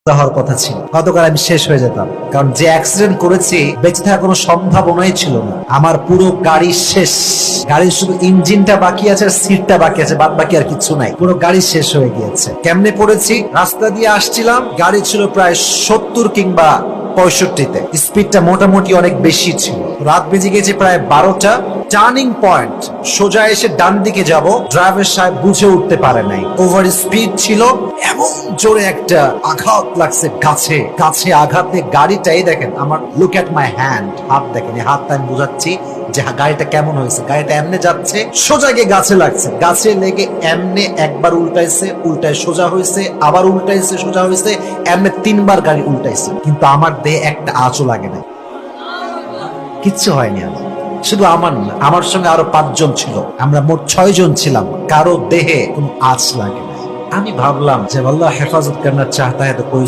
হওয়ার কথা ছিল, গতকাল আমি শেষ হয়ে যেতাম, কারণ যে অ্যাক্সিডেন্ট করেছি বেঁচে থাকার কোনো সম্ভাবনাই ছিল না। আমার পুরো গাড়ি শেষ, গাড়ির শুধু ইঞ্জিনটা বাকি আছে আর সিটটা বাকি আছে, বাদ বাকি আর কিছু নাই, পুরো গাড়ি শেষ হয়ে গিয়েছে। কেমনে পড়েছি? রাস্তা দিয়ে আসছিলাম, গাড়ি ছিল প্রায় 70 কিংবা 65-তে, স্পিডটা মোটামুটি অনেক বেশি ছিল। রাত বেজে গেছে প্রায় 12টা। টার্নিং পয়েন্ট, সোজা এসে ডান দিকে যাব, ড্রাইভার সাহেব বুঝে উঠতে পারে নাই, ওভার স্পিড ছিল। এমন জোরে একটা আঘাত লাগছে গাছে, গাছে আঘাতে গাড়িটাই দেখেন আমার, লুক এট মাই হ্যান্ড, হাত দেখেন, এই হাতটা আমি বুঝাচ্ছি যে গাড়িটা কেমন হয়েছে। গাড়িটা এমনি যাচ্ছে, সোজা গিয়ে গাছে লাগছে, গাছে লেগে এমনি একবার উল্টাইছে, উল্টায় সোজা হয়েছে, আবার উল্টাইছে, সোজা হয়েছে, এমনি 3বার গাড়ি উল্টাইছে, কিন্তু আমার দেহে একটা আঁচও লাগে না, কিচ্ছু হয়নি আমার। শুধু আমার না, আমার সঙ্গে আরো 5 জন ছিল, আমরা মোট 6 জন ছিলাম, কারো দেহে কোনো আঁচ লাগে না। আমি ভাবলাম যে আল্লাহ হেফাজত করনা চাহতা है तो कोई